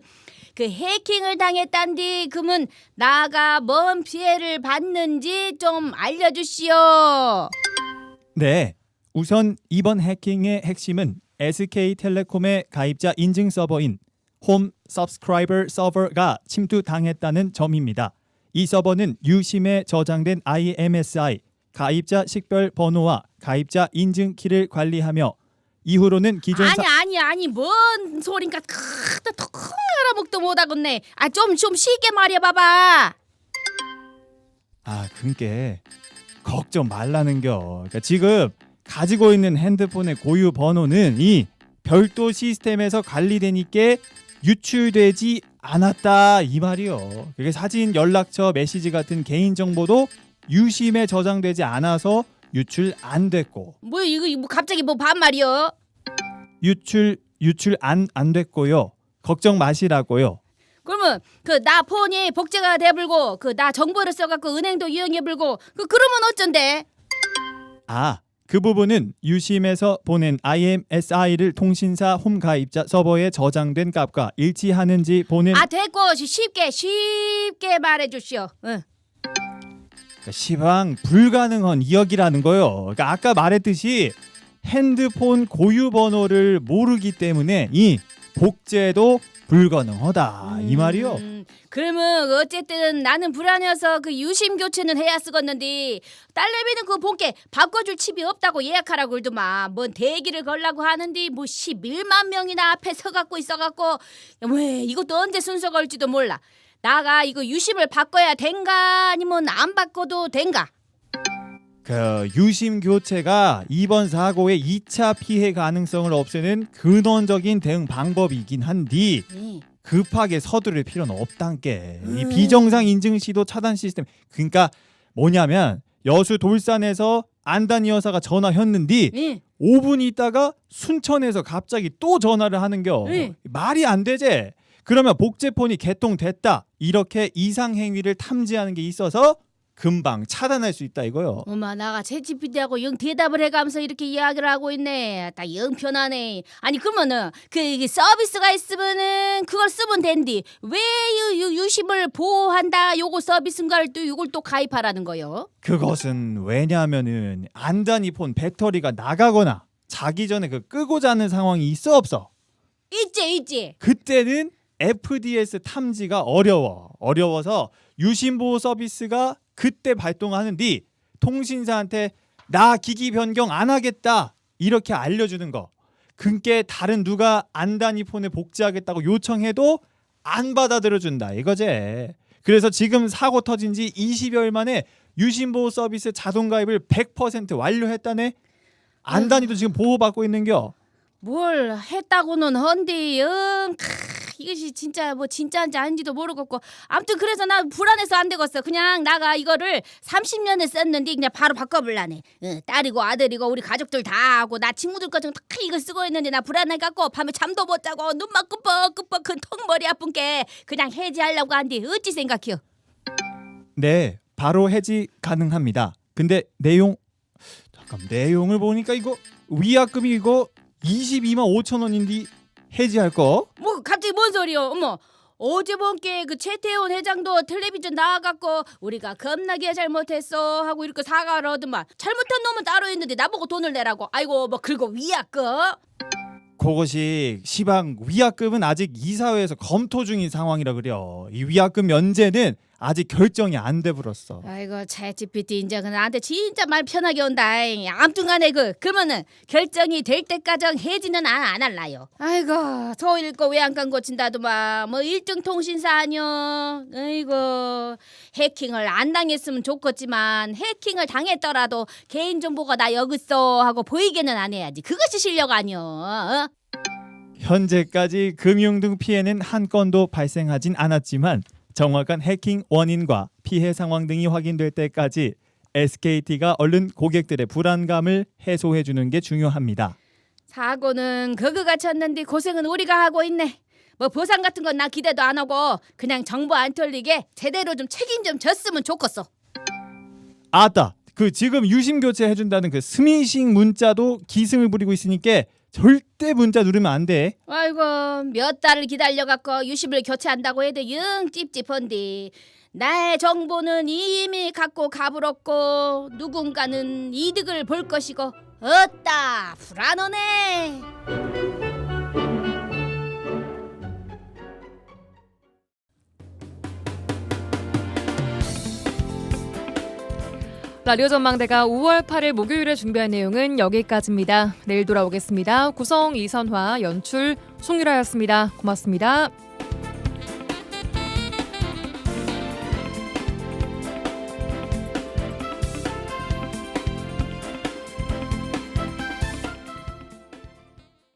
그 해킹을 당했단디 그러면 나가 뭔 피해를 받는지 좀 알려주시오. 네. 우선 이번 해킹의 핵심은 SK텔레콤의 가입자 인증 서버인 홈 서브스크라이버 서버가 침투당했다는 점입니다. 이 서버는 유심에 저장된 IMSI 가입자 식별 번호와 가입자 인증 키를 관리하며 이후로는 기존 아니 뭔 소린가 크다 통 알아먹도 못하겠네. 좀 쉽게 말해봐봐. 그게 걱정 말라는겨. 그러니까 지금 가지고 있는 핸드폰의 고유 번호는 이 별도 시스템에서 관리되니까 유출되지 않았다 이 말이요. 그게 사진, 연락처, 메시지 같은 개인 정보도 유심에 저장되지 않아서 유출 안 됐고. 뭐 이거 갑자기 뭐 반말이요? 유출 안 됐고요. 걱정 마시라고요. 그러면 그 나 폰이 복제가 돼불고 그 나 정보를 써갖고 은행도 이용해불고 그러면 어쩐데? 그 부분은 유심에서 보낸 IMSI를 통신사 홈 가입자 서버에 저장된 값과 일치하는지 보는. 됐고 쉽게 말해주시오. 응. 시방 불가능한 이야기라는 거요. 그러니까 아까 말했듯이 핸드폰 고유 번호를 모르기 때문에 이 복제도 불가능하다 이 말이요. 그러면 어쨌든 나는 불안해서 그 유심 교체는 해야 쓰겠는데 딸내미는 그 본께 바꿔줄 칩이 없다고 예약하라고 그러더만. 뭔 대기를 걸라고 하는데 뭐 11만 명이나 앞에 서갖고 있어갖고 왜 이것도 언제 순서 걸지도 몰라. 나가 이거 유심을 바꿔야 된가 아니면 안 바꿔도 된가? 그 유심 교체가 이번 사고의 2차 피해 가능성을 없애는 근원적인 대응 방법이긴 한디 급하게 서두를 필요는 없단께. 이 비정상 인증 시도 차단 시스템. 그러니까 뭐냐면 여수 돌산에서 안다니 여사가 전화했는데 5분 있다가 순천에서 갑자기 또 전화를 하는겨. 말이 안 되지. 그러면 복제폰이 개통됐다 이렇게 이상 행위를 탐지하는 게 있어서 금방 차단할 수 있다 이거요. 엄마 나가 챗GPT하고 영 대답을 해가면서 이렇게 이야기를 하고 있네. 딱 영 편하네. 아니 그러면은 그 서비스가 있으면은 그걸 쓰면 된디 왜 유심을 보호한다 요거 서비스인가를 또 요걸 또 가입하라는 거요? 그것은 왜냐하면은 안다니 폰 배터리가 나가거나 자기 전에 그 끄고 자는 상황이 있어 없어? 있지. 그때는 FDS 탐지가 어려워서 유심보호 서비스가 그때 발동하는데 통신사한테 나 기기 변경 안 하겠다 이렇게 알려주는 거. 그게 다른 누가 안다니 폰에 복제하겠다고 요청해도 안 받아들여준다 이거지. 그래서 지금 사고 터진 지 20여일 만에 유심보호 서비스 자동 가입을 100% 완료했다네. 안다니도 지금 보호받고 있는겨. 뭘 했다고는 헌디 이것이 진짜 뭐 진짜인지 아닌지도 모르겠고 아무튼 그래서 나 불안해서 안 되겠어. 그냥 나가 이거를 30년을 썼는데 그냥 바로 바꿔볼라네. 딸이고 아들이고 우리 가족들 다 하고 나 친구들까지 다 이거 쓰고 있는데 나 불안해갖고 밤에 잠도 못 자고 눈만 끔뻑끔뻑 그 턱 머리 아픈 게 그냥 해지하려고 한디 어찌 생각해요? 네, 바로 해지 가능합니다. 근데 내용 그럼 내용을 보니까 이거 위약금이 이거 22만 5천 원인데 해지할 거? 뭐 갑자기 뭔 소리요? 어머. 어제 본께 그 최태원 회장도 텔레비전 나와갖고 우리가 겁나게 잘못했어 하고 이렇게 사과를 하더만 잘못한 놈은 따로 있는데 나보고 돈을 내라고. 아이고 뭐 긁어 위약금. 그것이 시방 위약금은 아직 이사회에서 검토 중인 상황이라 그래요. 이 위약금 면제는 아직 결정이 안 돼 버렸어. 아이고 챗GPT 이제 나한테 진짜 말 편하게 온다. 아무튼간에 그러면은 결정이 될 때까지 해지는 안 할라요. 아이고 저 읽고 외양간 고친다더만 뭐 1등 통신사 아니여. 아이고 해킹을 안 당했으면 좋겠지만 해킹을 당했더라도 개인정보가 나 여기 있어 하고 보이게는 안 해야지. 그것이 실력 아니여. 어? 현재까지 금융 등 피해는 한 건도 발생하진 않았지만 정확한 해킹 원인과 피해 상황 등이 확인될 때까지 SKT가 얼른 고객들의 불안감을 해소해 주는 게 중요합니다. 사고는 그거가 쳤는데 고생은 우리가 하고 있네. 뭐 보상 같은 건 나 기대도 안 하고 그냥 정보 안 털리게 제대로 좀 책임 좀 졌으면 좋겠어. 아따, 그 지금 유심 교체 해준다는 그 스미싱 문자도 기승을 부리고 있으니까 절대 문자 누르면 안 돼. 아이고 몇 달을 기다려갖고 유심을 교체한다고 해도 영 찝찝한데 나의 정보는 이미 갖고 가불었고 누군가는 이득을 볼 것이고 어따 불안하네. 라디오 전망대가 5월 8일 목요일에 준비한 내용은 여기까지입니다. 내일 돌아오겠습니다. 구성 이선화, 연출 송유라였습니다. 고맙습니다.